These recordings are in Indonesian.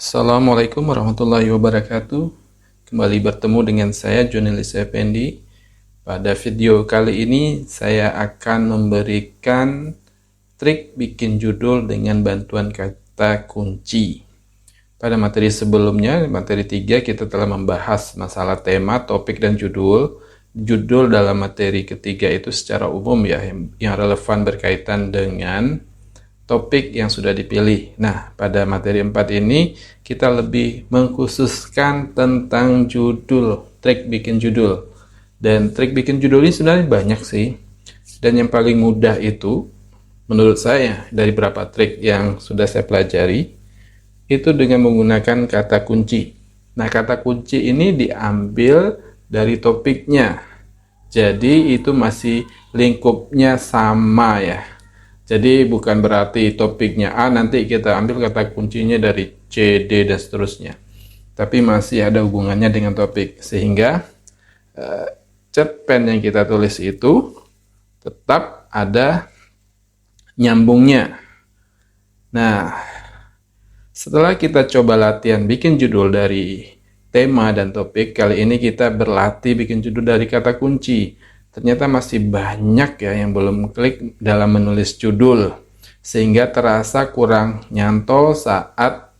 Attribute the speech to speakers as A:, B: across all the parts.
A: Assalamualaikum warahmatullahi wabarakatuh. Kembali bertemu dengan saya Jonelis Effendi. Pada video kali ini saya akan memberikan trik bikin judul dengan bantuan kata kunci. Pada materi sebelumnya, materi 3, kita telah membahas masalah tema, topik, dan judul. Judul dalam materi ketiga itu secara umum ya, yang relevan berkaitan dengan topik yang sudah dipilih. Nah, pada materi 4 ini kita lebih mengkhususkan tentang judul, trik bikin judul. Dan trik bikin judul ini sebenarnya banyak sih. Dan yang paling mudah itu, menurut saya, dari beberapa trik yang sudah saya pelajari, itu dengan menggunakan kata kunci. Nah, kata kunci ini diambil dari topiknya. Jadi itu masih lingkupnya sama ya. Jadi bukan berarti topiknya A, nanti kita ambil kata kuncinya dari C, D, dan seterusnya. Tapi masih ada hubungannya dengan topik. Sehingga cerpen yang kita tulis itu tetap ada nyambungnya. Nah, setelah kita coba latihan bikin judul dari tema dan topik, kali ini kita berlatih bikin judul dari kata kunci. Ternyata masih banyak ya yang belum klik dalam menulis judul, sehingga terasa kurang nyantol saat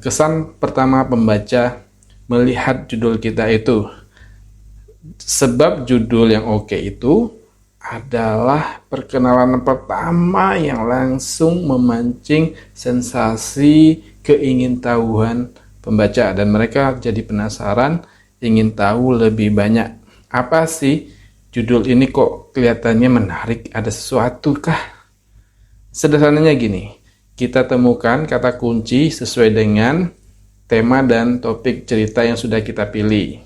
A: kesan pertama pembaca melihat judul kita itu. Sebab judul yang oke itu adalah perkenalan pertama yang langsung memancing sensasi keingintahuan pembaca, dan mereka jadi penasaran, ingin tahu lebih banyak. Apa sih judul ini, kok kelihatannya menarik, ada sesuatu kah? Sederhananya gini, kita temukan kata kunci sesuai dengan tema dan topik cerita yang sudah kita pilih.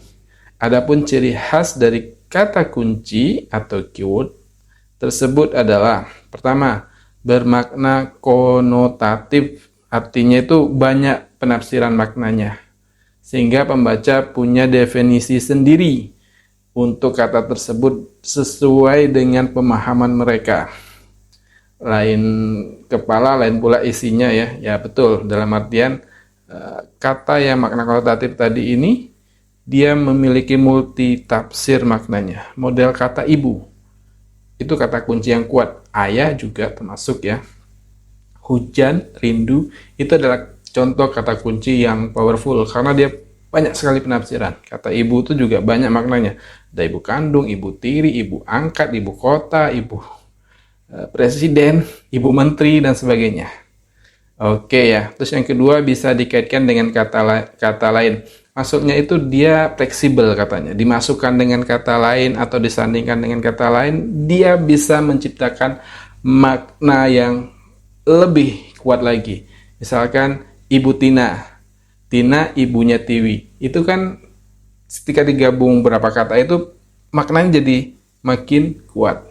A: Adapun ciri khas dari kata kunci atau keyword tersebut adalah, pertama, bermakna konotatif, artinya itu banyak penafsiran maknanya, sehingga pembaca punya definisi sendiri untuk kata tersebut sesuai dengan pemahaman mereka. Lain kepala, lain pula isinya ya. Ya betul, dalam artian kata yang makna konotatif tadi ini, dia memiliki multi tafsir maknanya. Model kata ibu, itu kata kunci yang kuat. Ayah juga termasuk ya. Hujan, rindu, itu adalah contoh kata kunci yang powerful, karena dia banyak sekali penafsiran. Kata ibu itu juga banyak maknanya. Ada ibu kandung, ibu tiri, ibu angkat, ibu kota, ibu presiden, ibu menteri, dan sebagainya. Oke ya. Terus yang kedua, bisa dikaitkan dengan kata lain. Maksudnya itu dia fleksibel katanya. Dimasukkan dengan kata lain atau disandingkan dengan kata lain, dia bisa menciptakan makna yang lebih kuat lagi. Misalkan Ibu Tina. Tina ibunya Tiwi. Itu kan ketika digabung berapa kata itu maknanya jadi makin kuat.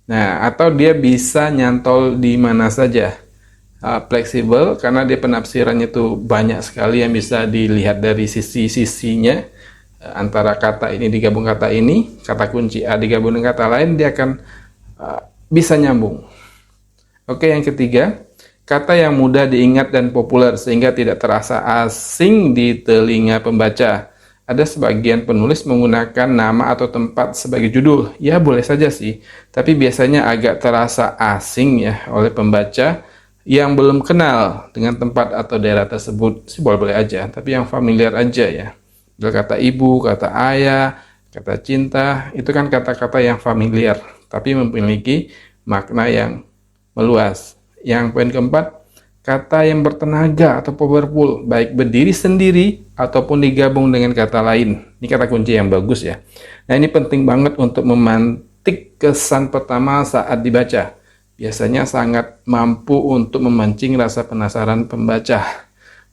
A: Nah, atau dia bisa nyantol di mana saja. Fleksibel karena dia penafsirannya itu banyak sekali yang bisa dilihat dari sisi-sisinya. Antara kata ini digabung kata ini, kata kunci A digabung dengan kata lain, dia akan bisa nyambung. Oke, yang ketiga, kata yang mudah diingat dan populer sehingga tidak terasa asing di telinga pembaca. Ada sebagian penulis menggunakan nama atau tempat sebagai judul. Ya boleh saja sih, tapi biasanya agak terasa asing ya oleh pembaca yang belum kenal dengan tempat atau daerah tersebut. Sih boleh-boleh aja, tapi yang familiar aja ya. Kata ibu, kata ayah, kata cinta, itu kan kata-kata yang familiar, tapi memiliki makna yang meluas. Yang poin keempat, kata yang bertenaga atau powerful, baik berdiri sendiri ataupun digabung dengan kata lain. Ini kata kunci yang bagus ya. Nah, ini penting banget untuk memantik kesan pertama saat dibaca. Biasanya sangat mampu untuk memancing rasa penasaran pembaca.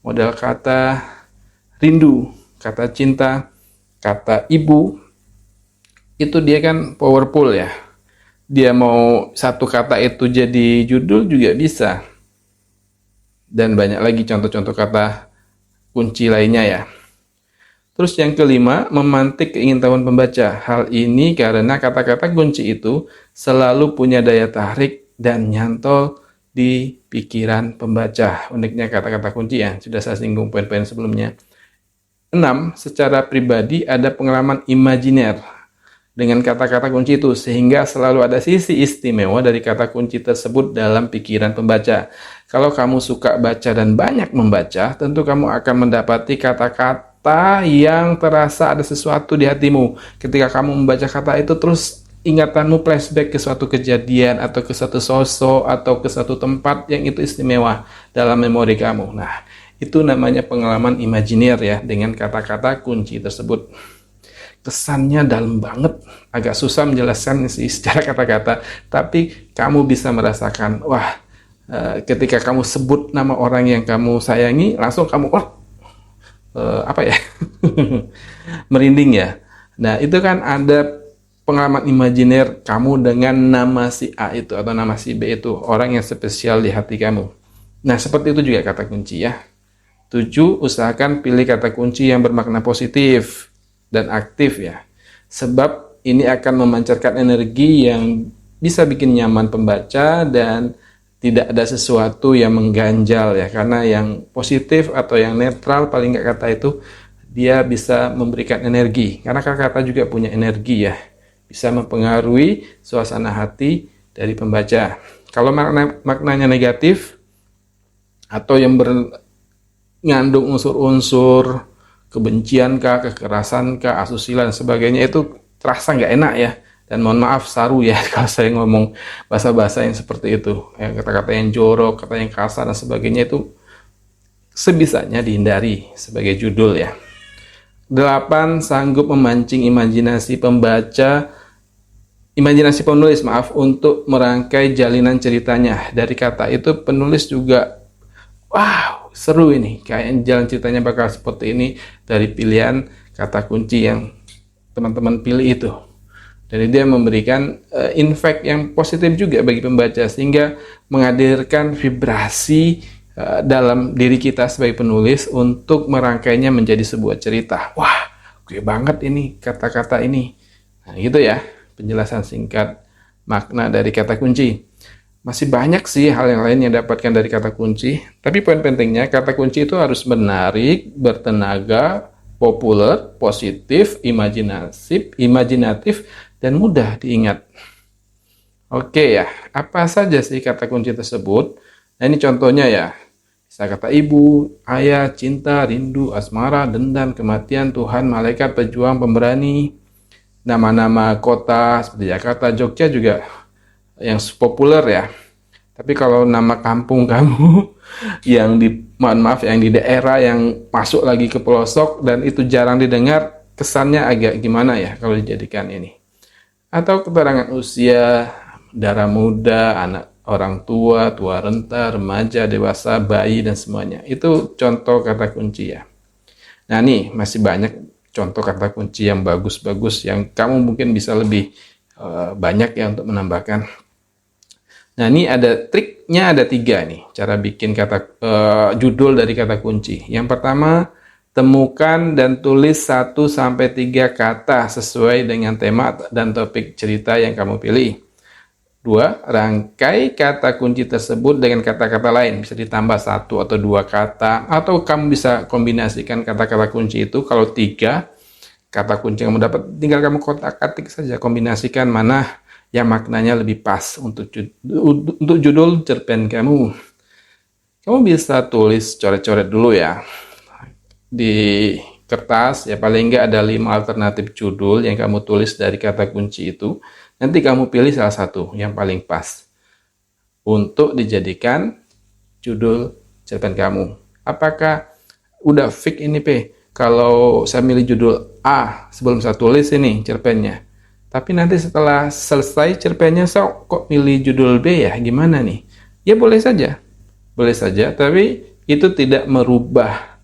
A: Model kata rindu, kata cinta, kata ibu, itu dia kan powerful ya. Dia mau satu kata itu jadi judul juga bisa. Dan banyak lagi contoh-contoh kata kunci lainnya ya. Terus yang kelima, memantik keingintahuan pembaca. Hal ini karena kata-kata kunci itu selalu punya daya tarik dan nyantol di pikiran pembaca. Uniknya kata-kata kunci ya, sudah saya singgung poin-poin sebelumnya. 6. Secara pribadi ada pengalaman imajiner dengan kata-kata kunci itu, sehingga selalu ada sisi istimewa dari kata kunci tersebut dalam pikiran pembaca. Kalau kamu suka baca dan banyak membaca, tentu kamu akan mendapati kata-kata yang terasa ada sesuatu di hatimu. Ketika kamu membaca kata itu, terus ingatanmu flashback ke suatu kejadian atau ke suatu sosok atau ke suatu tempat yang itu istimewa dalam memori kamu. Nah, itu namanya pengalaman imajiner ya, dengan kata-kata kunci tersebut. Kesannya dalam banget, agak susah menjelaskan sih secara kata-kata, tapi kamu bisa merasakan, wah, ketika kamu sebut nama orang yang kamu sayangi, langsung kamu, apa ya, merinding ya. Nah, itu kan ada pengalaman imajiner kamu dengan nama si A itu atau nama si B itu, orang yang spesial di hati kamu. Nah, seperti itu juga kata kunci ya. 7. Usahakan pilih kata kunci yang bermakna positif dan aktif ya. Sebab ini akan memancarkan energi yang bisa bikin nyaman pembaca dan tidak ada sesuatu yang mengganjal ya. Karena yang positif atau yang netral, paling nggak kata itu, dia bisa memberikan energi. Karena kata-kata juga punya energi ya. Bisa mempengaruhi suasana hati dari pembaca. Kalau maknanya negatif atau yang ngandung unsur-unsur kebencian kah, kekerasan kah, asusila dan sebagainya, itu terasa nggak enak ya. Dan mohon maaf, saru ya kalau saya ngomong bahasa-bahasa yang seperti itu. Kata-kata yang jorok, kata yang kasar dan sebagainya, itu sebisanya dihindari sebagai judul ya. 8. Sanggup memancing imajinasi penulis untuk merangkai jalinan ceritanya. Dari kata itu penulis juga, wow, seru ini, kayak jalan ceritanya bakal seperti ini dari pilihan kata kunci yang teman-teman pilih itu. Dan dia memberikan impact yang positif juga bagi pembaca, sehingga menghadirkan vibrasi dalam diri kita sebagai penulis untuk merangkainya menjadi sebuah cerita. Wah, gue banget ini kata-kata ini. Nah, gitu ya penjelasan singkat makna dari kata kunci. Masih banyak sih hal yang lain yang dapatkan dari kata kunci, tapi poin pentingnya kata kunci itu harus menarik, bertenaga, populer, positif, imajinatif, dan mudah diingat. Oke ya, apa saja sih kata kunci tersebut? Nah, ini contohnya ya. Bisa kata ibu, ayah, cinta, rindu, asmara, dendam, kematian, Tuhan, malaikat, pejuang, pemberani. Nama-nama kota seperti Jakarta, Jogja juga yang populer ya. Tapi kalau nama kampung kamu yang yang di daerah yang masuk lagi ke pelosok dan itu jarang didengar, kesannya agak gimana ya kalau dijadikan ini. Atau keterangan usia, darah muda, anak, orang tua, tua renta, remaja, dewasa, bayi dan semuanya. Itu contoh kata kunci ya. Nah, nih masih banyak contoh kata kunci yang bagus-bagus yang kamu mungkin bisa lebih banyak ya untuk menambahkan. Nah, ini ada triknya, ada 3 nih cara bikin judul dari kata kunci. Yang pertama, temukan dan tulis 1-3 kata sesuai dengan tema dan topik cerita yang kamu pilih. 2, rangkai kata kunci tersebut dengan kata-kata lain. Bisa ditambah 1 atau 2 kata, atau kamu bisa kombinasikan kata-kata kunci itu. Kalau 3 kata kunci yang kamu dapat, tinggal kamu kotak-katik saja, kombinasikan mana yang maknanya lebih pas untuk judul cerpen kamu. Kamu bisa tulis coret-coret dulu ya di kertas ya, paling nggak ada 5 alternatif judul yang kamu tulis dari kata kunci itu. Nanti kamu pilih salah satu yang paling pas untuk dijadikan judul cerpen kamu. Apakah udah fix ini kalau saya milih judul A sebelum saya tulis ini cerpennya, tapi nanti setelah selesai cerpennya saya kok milih judul B ya, gimana nih? Ya boleh saja, tapi itu tidak merubah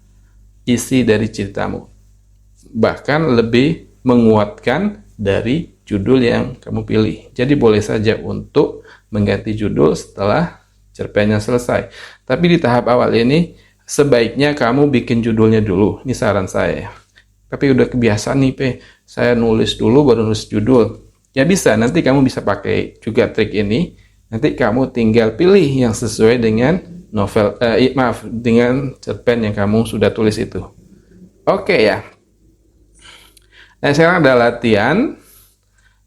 A: isi dari ceritamu, bahkan lebih menguatkan dari judul yang kamu pilih. Jadi boleh saja untuk mengganti judul setelah cerpennya selesai. Tapi di tahap awal ini sebaiknya kamu bikin judulnya dulu. Ini saran saya. Tapi udah kebiasaan nih saya nulis dulu baru nulis judul. Ya bisa, nanti kamu bisa pakai juga trik ini Nanti kamu tinggal pilih yang sesuai dengan dengan cerpen yang kamu sudah tulis itu. Oke ya. Nah, sekarang ada latihan.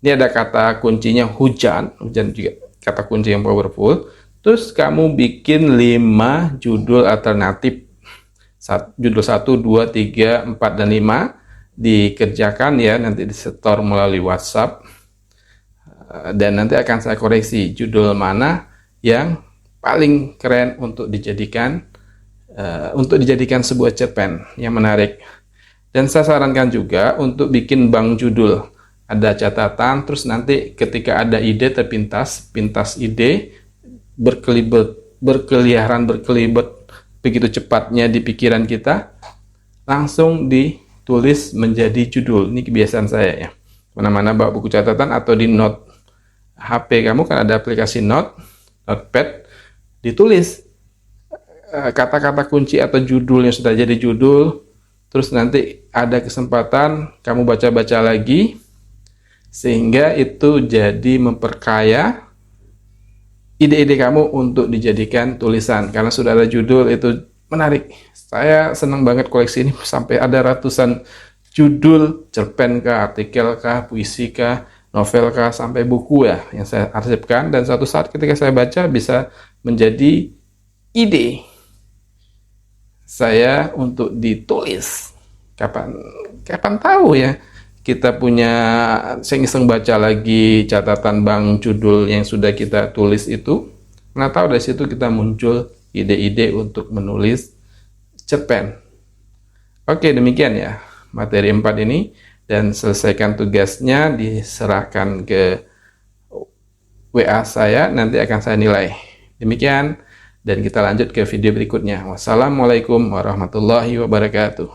A: Ini ada kata kuncinya hujan. Hujan juga kata kunci yang powerful. Terus kamu bikin 5 judul alternatif. Judul 1, 2, 3, 4, dan 5. Dikerjakan ya, nanti disetor melalui WhatsApp. Dan nanti akan saya koreksi judul mana yang paling keren untuk dijadikan sebuah cerpen yang menarik. Dan saya sarankan juga untuk bikin bank judul. Ada catatan, terus nanti ketika ada ide terpintas ide, berkeliaran begitu cepatnya di pikiran kita, langsung ditulis menjadi judul. Ini kebiasaan saya ya. Mana-mana bawa buku catatan atau di note HP kamu kan ada aplikasi notepad, ditulis kata-kata kunci atau judul yang sudah jadi judul. Terus nanti ada kesempatan kamu baca-baca lagi, sehingga itu jadi memperkaya ide-ide kamu untuk dijadikan tulisan. Karena sudah ada judul, itu menarik. Saya senang banget koleksi ini, sampai ada ratusan judul, cerpen kah, artikel kah, puisi kah, novel kah, sampai buku ya, yang saya arsipkan. Dan suatu saat ketika saya baca, bisa menjadi ide saya untuk ditulis. Kapan tahu ya, kita punya, saya iseng baca lagi catatan bank judul yang sudah kita tulis itu, mana tahu dari situ kita muncul ide-ide untuk menulis cerpen. Oke, demikian ya materi 4 ini, dan selesaikan tugasnya, diserahkan ke WA saya, nanti akan saya nilai. Demikian, dan kita lanjut ke video berikutnya. Wassalamualaikum warahmatullahi wabarakatuh.